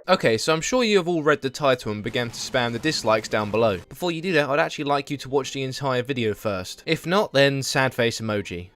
Okay, so I'm sure you have all read the title and began to spam the dislikes down below. Before you do that, I'd actually like you to watch the entire video first. If not, then sad face emoji.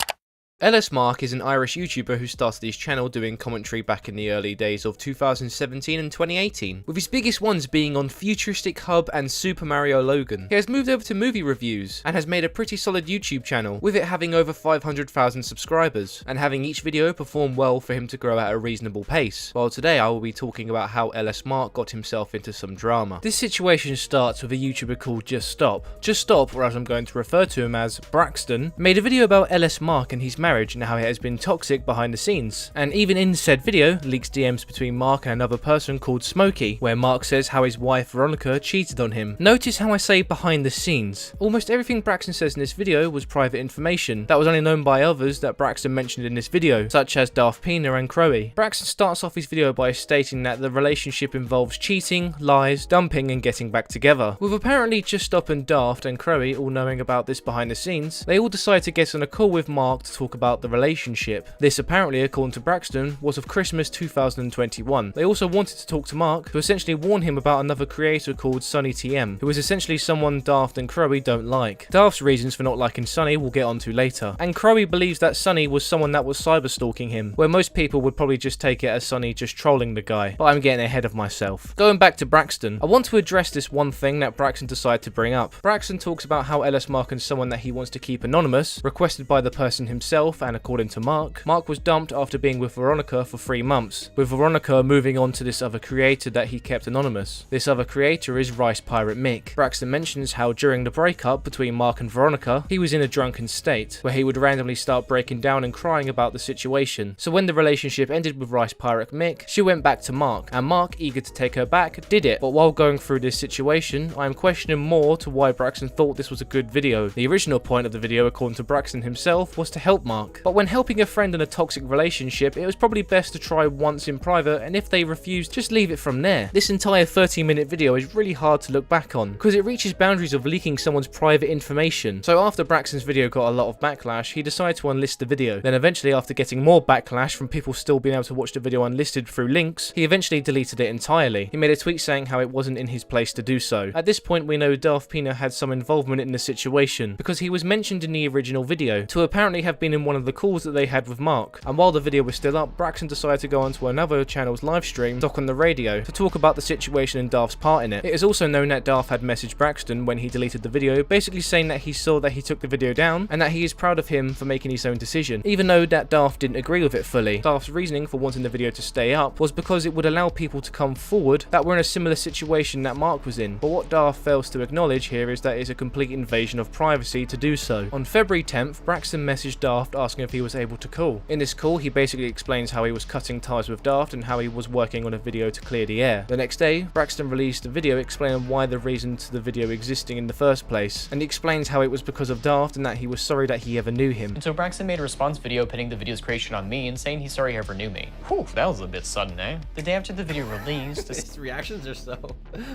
LS Mark is an Irish YouTuber who started his channel doing commentary back in the early days of 2017 and 2018, with his biggest ones being on Futuristic Hub and Super Mario Logan. He has moved over to movie reviews and has made a pretty solid YouTube channel, with it having over 500,000 subscribers, and having each video perform well for him to grow at a reasonable pace. While today I will be talking about how LS Mark got himself into some drama. This situation starts with a YouTuber called Just Stop. Just Stop, or as I'm going to refer to him as Braxton, made a video about LS Mark and his marriage and how it has been toxic behind the scenes, and even in said video leaks DMs between Mark and another person called Smokey, where Mark says how his wife Veronica cheated on him. Notice how I say behind the scenes. Almost everything Braxton says in this video was private information that was only known by others that Braxton mentioned in this video, such as DaftPina and Crowy. Braxton starts off his video by stating that the relationship involves cheating, lies, dumping and getting back together. With apparently Just Stop and Daft and Crowy all knowing about this behind the scenes, they all decide to get on a call with Mark to talk about the relationship. This apparently, according to Braxton, was of Christmas 2021. They also wanted to talk to Mark to essentially warn him about another creator called Sunny TM, who is essentially someone Daft and Crowy don't like. Daft's reasons for not liking Sunny we'll get onto later, and Crowy believes that Sunny was someone that was cyber stalking him, where most people would probably just take it as Sunny just trolling the guy, but I'm getting ahead of myself. Going back to Braxton, I want to address this one thing that Braxton decided to bring up. Braxton talks about how LS Mark is someone that he wants to keep anonymous, requested by the person himself, and according to Mark was dumped after being with Veronica for 3 months, with Veronica moving on to this other creator that he kept anonymous. This other creator is Rice Pirate Mick. Braxton mentions how during the breakup between Mark and Veronica, he was in a drunken state, where he would randomly start breaking down and crying about the situation. So when the relationship ended with Rice Pirate Mick, she went back to Mark, and Mark, eager to take her back, did it. But while going through this situation, I am questioning more to why Braxton thought this was a good video. The original point of the video, according to Braxton himself, was to help Mark. But when helping a friend in a toxic relationship, it was probably best to try once in private, and if they refused, just leave it from there. This entire 30-minute video is really hard to look back on, because it reaches boundaries of leaking someone's private information. So after Braxton's video got a lot of backlash, he decided to unlist the video. Then eventually, after getting more backlash from people still being able to watch the video unlisted through links, he eventually deleted it entirely. He made a tweet saying how it wasn't in his place to do so. At this point, we know DaftPina had some involvement in the situation, because he was mentioned in the original video to apparently have been in one of the calls that they had with Mark. And while the video was still up, Braxton decided to go onto another channel's live stream, Doc on the Radio, to talk about the situation and Daft's part in it. It is also known that Daft had messaged Braxton when he deleted the video, basically saying that he saw that he took the video down and that he is proud of him for making his own decision, even though that Daft didn't agree with it fully. Daft's reasoning for wanting the video to stay up was because it would allow people to come forward that were in a similar situation that Mark was in. But what Daft fails to acknowledge here is that it's a complete invasion of privacy to do so. On February 10th, Braxton messaged Daft asking if he was able to call. In this call, he basically explains how he was cutting ties with Daft and how he was working on a video to clear the air. The next day, Braxton released a video explaining why the reason to the video existing in the first place, and he explains how it was because of Daft and that he was sorry that he ever knew him. And so Braxton made a response video pinning the video's creation on me and saying he's sorry he ever knew me. Whew, that was a bit sudden, eh? The day after the video released, His reactions are so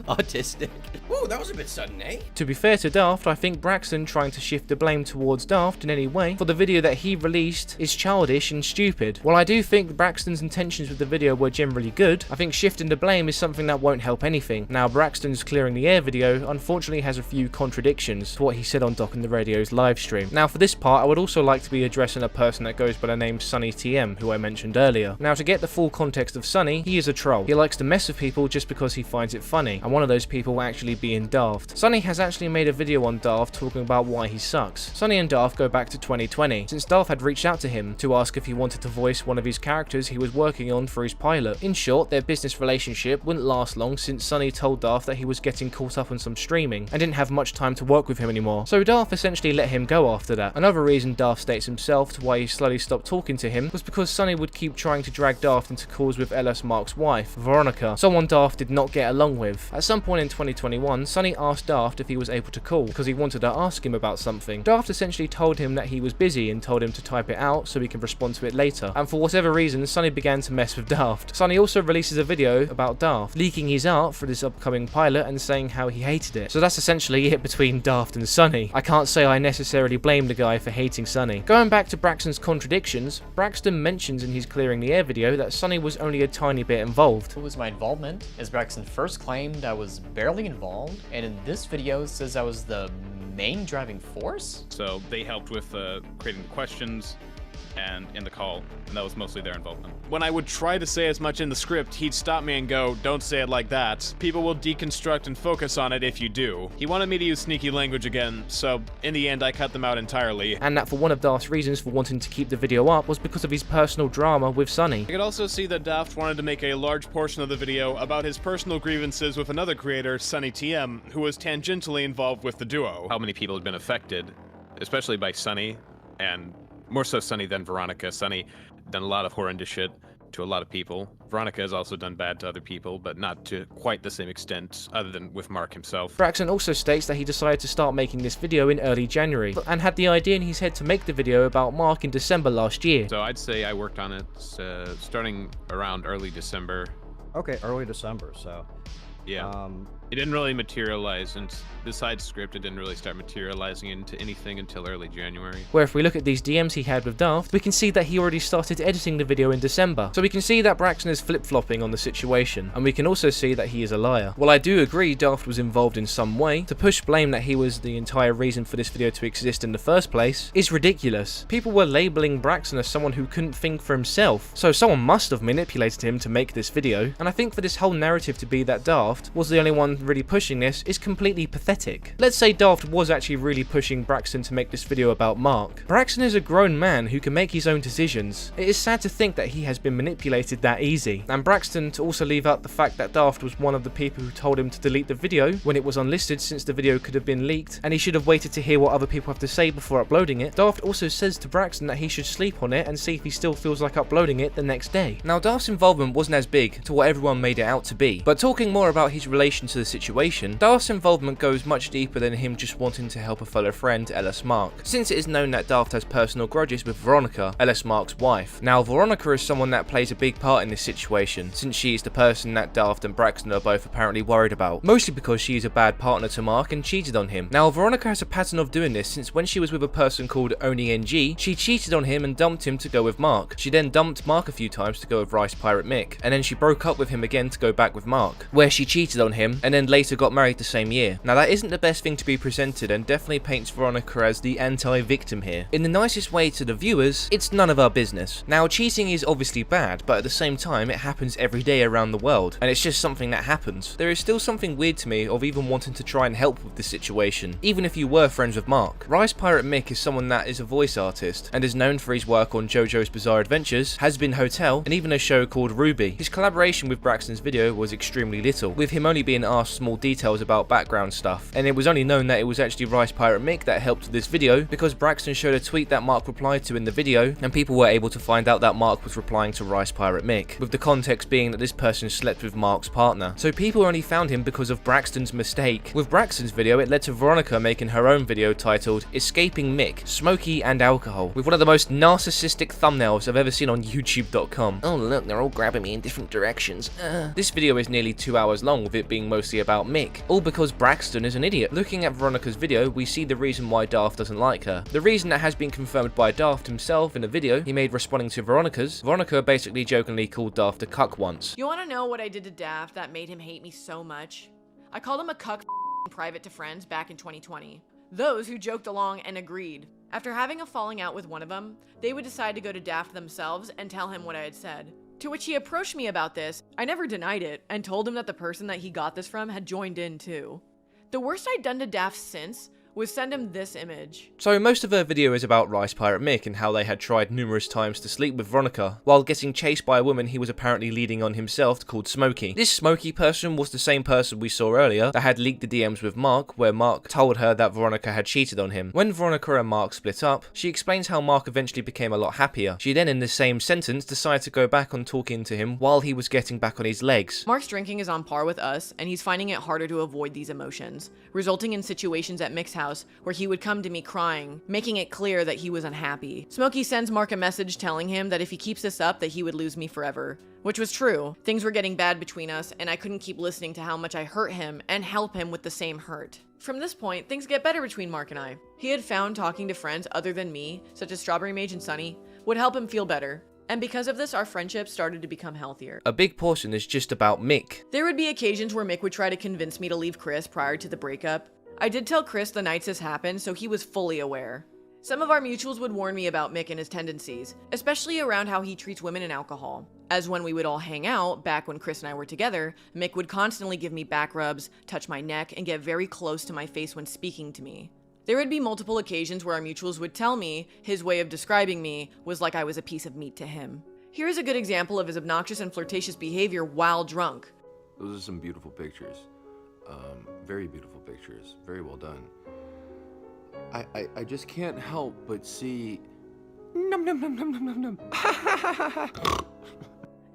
autistic. Whoa, that was a bit sudden, eh? To be fair to Daft, I think Braxton trying to shift the blame towards Daft in any way for the video that he released is childish and stupid. While I do think Braxton's intentions with the video were generally good, I think shifting the blame is something that won't help anything. Now, Braxton's clearing the air video unfortunately has a few contradictions to what he said on Doc and the Radio's live stream. Now, for this part, I would also like to be addressing a person that goes by the name Sunny TM, who I mentioned earlier. Now, to get the full context of Sunny, he is a troll. He likes to mess with people just because he finds it funny, and one of those people actually being Daft. Sunny has actually made a video on Daft talking about why he sucks. Sunny and Daft go back to 2020, since Daft had reached out to him to ask if he wanted to voice one of his characters he was working on for his pilot. In short, their business relationship wouldn't last long, since Sunny told Daft that he was getting caught up on some streaming and didn't have much time to work with him anymore, so Daft essentially let him go after that. Another reason Daft states himself to why he slowly stopped talking to him was because Sunny would keep trying to drag Daft into calls with LS Mark's wife, Veronica, someone Daft did not get along with. At some point in 2021, Sunny asked Daft if he was able to call because he wanted to ask him about something. Daft essentially told him that he was busy and told told him to type it out so he can respond to it later. And for whatever reason, Sonny began to mess with Daft. Sonny also releases a video about Daft, leaking his art for this upcoming pilot and saying how he hated it. So that's essentially it between Daft and Sonny. I can't say I necessarily blame the guy for hating Sonny. Going back to Braxton's contradictions, Braxton mentions in his Clearing the Air video that Sonny was only a tiny bit involved. What was my involvement? As Braxton first claimed, I was barely involved, and in this video says I was the main driving force? So they helped with creating the questions and in the call, and that was mostly their involvement. When I would try to say as much in the script, he'd stop me and go, "Don't say it like that. People will deconstruct and focus on it if you do." He wanted me to use sneaky language again, so in the end I cut them out entirely. And that for one of Daft's reasons for wanting to keep the video up was because of his personal drama with Sonny. I could also see that Daft wanted to make a large portion of the video about his personal grievances with another creator, Sonny TM, who was tangentially involved with the duo. How many people had been affected, especially by Sonny, and more so Sonny than Veronica. Sonny done a lot of horrendous shit to a lot of people. Veronica has also done bad to other people, but not to quite the same extent, other than with Mark himself. Braxton also states that he decided to start making this video in early January, and had the idea in his head to make the video about Mark in December last year. So I'd say I worked on it starting around early December. Okay, early December, so. Yeah. It didn't really materialize, and besides script, it didn't really start materializing into anything until early January. Where if we look at these DMs he had with Daft, we can see that he already started editing the video in December. So we can see that Braxton is flip-flopping on the situation, and we can also see that he is a liar. While I do agree Daft was involved in some way, to push blame that he was the entire reason for this video to exist in the first place is ridiculous. People were labeling Braxton as someone who couldn't think for himself, so someone must have manipulated him to make this video, and I think for this whole narrative to be that Daft was the only one really pushing this is completely pathetic. Let's say Daft was actually really pushing Braxton to make this video about Mark. Braxton is a grown man who can make his own decisions. It is sad to think that he has been manipulated that easy. And Braxton to also leave out the fact that Daft was one of the people who told him to delete the video when it was unlisted, since the video could have been leaked, and he should have waited to hear what other people have to say before uploading it. Daft also says to Braxton that he should sleep on it and see if he still feels like uploading it the next day. Now Daft's involvement wasn't as big to what everyone made it out to be, but talking more about his relation to the situation, Daft's involvement goes much deeper than him just wanting to help a fellow friend, Ellis Mark, since it is known that Daft has personal grudges with Veronica, Ellis Mark's wife. Now Veronica is someone that plays a big part in this situation, since she is the person that Daft and Braxton are both apparently worried about, mostly because she is a bad partner to Mark and cheated on him. Now Veronica has a pattern of doing this, since when she was with a person called OniNG, she cheated on him and dumped him to go with Mark. She then dumped Mark a few times to go with Rice Pirate Mick, and then she broke up with him again to go back with Mark, where she cheated on him and then later got married the same year. Now that isn't the best thing to be presented, and definitely paints Veronica as the anti-victim here. In the nicest way to the viewers, it's none of our business. Now cheating is obviously bad, but at the same time it happens every day around the world, and it's just something that happens. There is still something weird to me of even wanting to try and help with this situation, even if you were friends with Mark. Rice Pirate Mick is someone that is a voice artist, and is known for his work on JoJo's Bizarre Adventures, Has Been Hotel, and even a show called Ruby. His collaboration with Braxton's video was extremely little, with him only being asked small details about background stuff, and it was only known that it was actually Rice Pirate Mick that helped with this video because Braxton showed a tweet that Mark replied to in the video, and people were able to find out that Mark was replying to Rice Pirate Mick, with the context being that this person slept with Mark's partner. So people only found him because of Braxton's mistake. With Braxton's video, it led to Veronica making her own video titled Escaping Mick, Smokey and Alcohol, with one of the most narcissistic thumbnails I've ever seen on YouTube.com. Oh look, they're all grabbing me in different directions. This video is nearly 2 hours long, with it being mostly about Mick, all because Braxton is an idiot. Looking at Veronica's video, we see the reason why Daft doesn't like her. The reason that has been confirmed by Daft himself in a video he made responding to Veronica's. Veronica basically jokingly called Daft a cuck once. You wanna know what I did to Daft that made him hate me so much? I called him a cuck private to friends back in 2020. Those who joked along and agreed. After having a falling out with one of them, they would decide to go to Daft themselves and tell him what I had said. To which he approached me about this. I never denied it, and told him that the person that he got this from had joined in too. The worst I'd done to Daft since was send him this image. So most of her video is about Rice Pirate Mick and how they had tried numerous times to sleep with Veronica, while getting chased by a woman he was apparently leading on himself called Smokey. This Smokey person was the same person we saw earlier that had leaked the DMs with Mark, where Mark told her that Veronica had cheated on him. When Veronica and Mark split up, she explains how Mark eventually became a lot happier. She then in the same sentence decided to go back on talking to him while he was getting back on his legs. Mark's drinking is on par with us, and he's finding it harder to avoid these emotions, resulting in situations that Mick's house where he would come to me crying, making it clear that he was unhappy. Smokey sends Mark a message telling him that if he keeps this up, that he would lose me forever. Which was true. Things were getting bad between us, and I couldn't keep listening to how much I hurt him and help him with the same hurt. From this point, things get better between Mark and I. He had found talking to friends other than me, such as Strawberry Mage and Sunny, would help him feel better. And because of this, our friendship started to become healthier. A big portion is just about Mick. There would be occasions where Mick would try to convince me to leave Chris prior to the breakup. I did tell Chris the nights this happened, so he was fully aware. Some of our mutuals would warn me about Mick and his tendencies, especially around how he treats women and alcohol. As when we would all hang out, back when Chris and I were together, Mick would constantly give me back rubs, touch my neck, and get very close to my face when speaking to me. There would be multiple occasions where our mutuals would tell me his way of describing me was like I was a piece of meat to him. Here's a good example of his obnoxious and flirtatious behavior while drunk. Those are some beautiful pictures. Very beautiful pictures. Very well done. I just can't help but see... Num num num num num num num.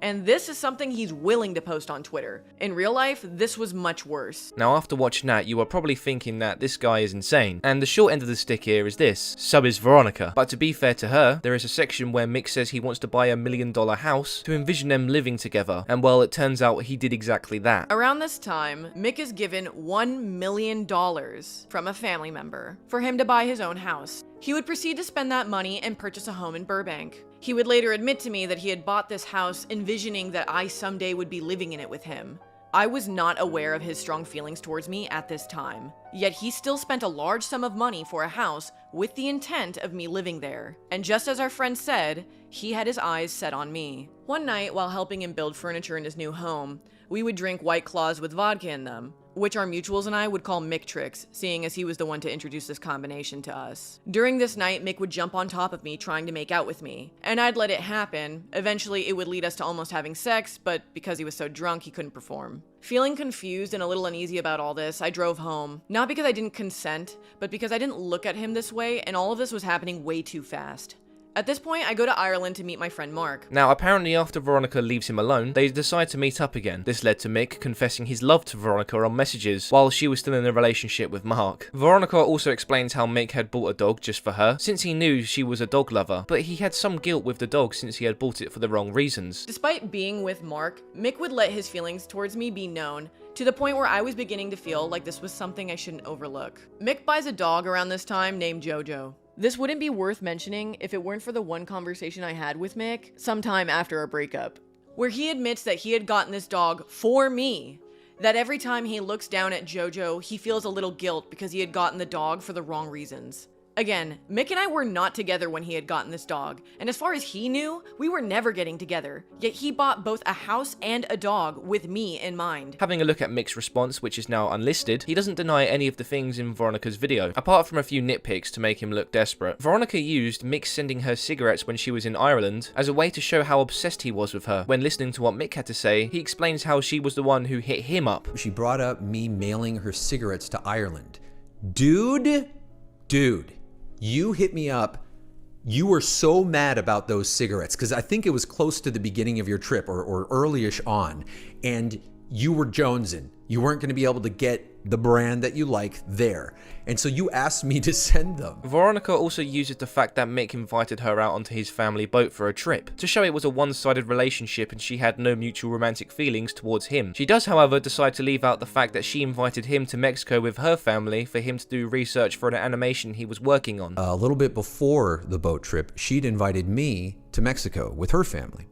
And this is something he's willing to post on Twitter. In real life, this was much worse. Now after watching that, you are probably thinking that this guy is insane. And the short end of the stick here is this. So is Veronica. But to be fair to her, there is a section where Mick says he wants to buy $1 million house to envision them living together. And well, it turns out he did exactly that. Around this time, Mick is given $1 million from a family member for him to buy his own house. He would proceed to spend that money and purchase a home in Burbank. He would later admit to me that he had bought this house envisioning that I someday would be living in it with him. I was not aware of his strong feelings towards me at this time, yet he still spent a large sum of money for a house with the intent of me living there. And just as our friend said, he had his eyes set on me. One night, while helping him build furniture in his new home, we would drink White Claws with vodka in them, which our mutuals and I would call Mick tricks, seeing as he was the one to introduce this combination to us. During this night, Mick would jump on top of me trying to make out with me, and I'd let it happen. Eventually, it would lead us to almost having sex, but because he was so drunk, he couldn't perform. Feeling confused and a little uneasy about all this, I drove home. Not because I didn't consent, but because I didn't look at him this way, and all of this was happening way too fast. At this point, I go to Ireland to meet my friend Mark. Now, apparently after Veronica leaves him alone, they decide to meet up again. This led to Mick confessing his love to Veronica on messages while she was still in a relationship with Mark. Veronica also explains how Mick had bought a dog just for her, since he knew she was a dog lover, but he had some guilt with the dog since he had bought it for the wrong reasons. Despite being with Mark, Mick would let his feelings towards me be known, to the point where I was beginning to feel like this was something I shouldn't overlook. Mick buys a dog around this time named Jojo. This wouldn't be worth mentioning if it weren't for the one conversation I had with Mick sometime after our breakup, where he admits that he had gotten this dog for me. That every time he looks down at Jojo, he feels a little guilt because he had gotten the dog for the wrong reasons. Again, Mick and I were not together when he had gotten this dog, and as far as he knew, we were never getting together, yet he bought both a house and a dog with me in mind. Having a look at Mick's response, which is now unlisted, he doesn't deny any of the things in Veronica's video, apart from a few nitpicks to make him look desperate. Veronica used Mick sending her cigarettes when she was in Ireland as a way to show how obsessed he was with her. When listening to what Mick had to say, he explains how she was the one who hit him up. She brought up me mailing her cigarettes to Ireland. Dude, you hit me up. You were so mad about those cigarettes because I think it was close to the beginning of your trip or early-ish on, and you were jonesing. You weren't going to be able to get the brand that you like there. And so you asked me to send them. Veronica also uses the fact that Mick invited her out onto his family boat for a trip, to show it was a one-sided relationship and she had no mutual romantic feelings towards him. She does, however, decide to leave out the fact that she invited him to Mexico with her family for him to do research for an animation he was working on. A little bit before the boat trip, she'd invited me to Mexico with her family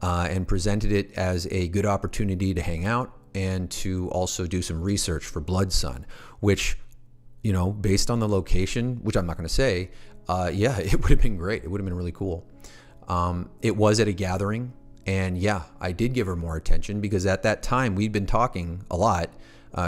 and presented it as a good opportunity to hang out and to also do some research for Blood Sun, which, you know, based on the location, which I'm not going to say, yeah, it would have been great. It would have been really cool. It was at a gathering, and yeah, I did give her more attention because at that time we'd been talking a lot.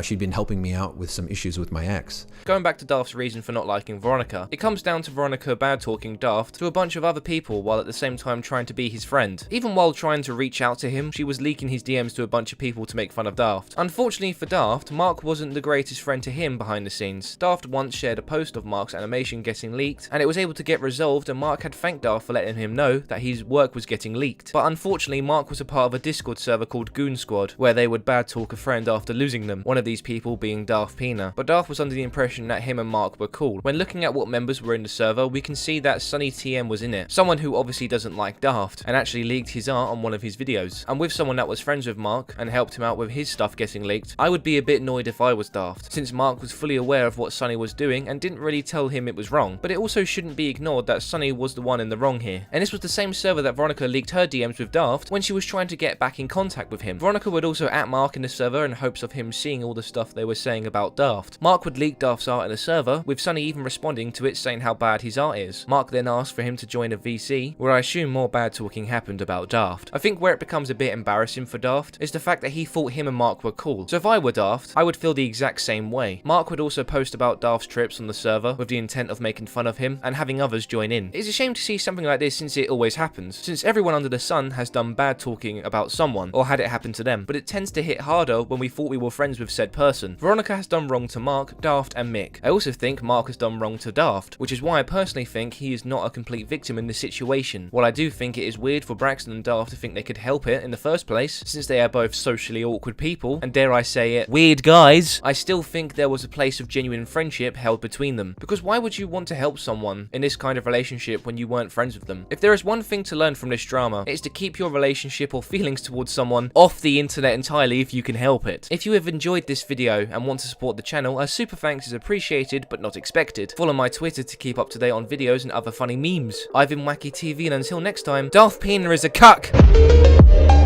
She'd been helping me out with some issues with my ex. Going back to Daft's reason for not liking Veronica, it comes down to Veronica bad-talking Daft to a bunch of other people while at the same time trying to be his friend. Even while trying to reach out to him, she was leaking his DMs to a bunch of people to make fun of Daft. Unfortunately for Daft, Mark wasn't the greatest friend to him behind the scenes. Daft once shared a post of Mark's animation getting leaked, and it was able to get resolved, and Mark had thanked Daft for letting him know that his work was getting leaked. But unfortunately, Mark was a part of a Discord server called Goon Squad, where they would bad-talk a friend after losing them. one of these people being DaftPina, but Daft was under the impression that him and Mark were cool. When looking at what members were in the server, we can see that Sunny TM was in it, someone who obviously doesn't like Daft, and actually leaked his art on one of his videos. And with someone that was friends with Mark and helped him out with his stuff getting leaked, I would be a bit annoyed if I was Daft, since Mark was fully aware of what Sunny was doing and didn't really tell him it was wrong. But it also shouldn't be ignored that Sunny was the one in the wrong here. And this was the same server that Veronica leaked her DMs with Daft when she was trying to get back in contact with him. Veronica would also at Mark in the server in hopes of him seeing all the stuff they were saying about Daft. Mark would leak Daft's art in the server, with Sunny even responding to it saying how bad his art is. Mark then asked for him to join a VC, where I assume more bad talking happened about Daft. I think where it becomes a bit embarrassing for Daft is the fact that he thought him and Mark were cool. So if I were Daft, I would feel the exact same way. Mark would also post about Daft's trips on the server with the intent of making fun of him and having others join in. It's a shame to see something like this since it always happens, since everyone under the sun has done bad talking about someone or had it happen to them, but it tends to hit harder when we thought we were friends with said person. Veronica has done wrong to Mark, Daft and Mick. I also think Mark has done wrong to Daft, which is why I personally think he is not a complete victim in this situation. While I do think it is weird for Braxton and Daft to think they could help it in the first place, since they are both socially awkward people, and dare I say it, weird guys, I still think there was a place of genuine friendship held between them. Because why would you want to help someone in this kind of relationship when you weren't friends with them? If there is one thing to learn from this drama, it's to keep your relationship or feelings towards someone off the internet entirely if you can help it. If you have enjoyed this video and want to support the channel, a super thanks is appreciated but not expected. Follow my Twitter to keep up to date on videos and other funny memes. I've been Wacky TV, and until next time, DaftPina is a cuck!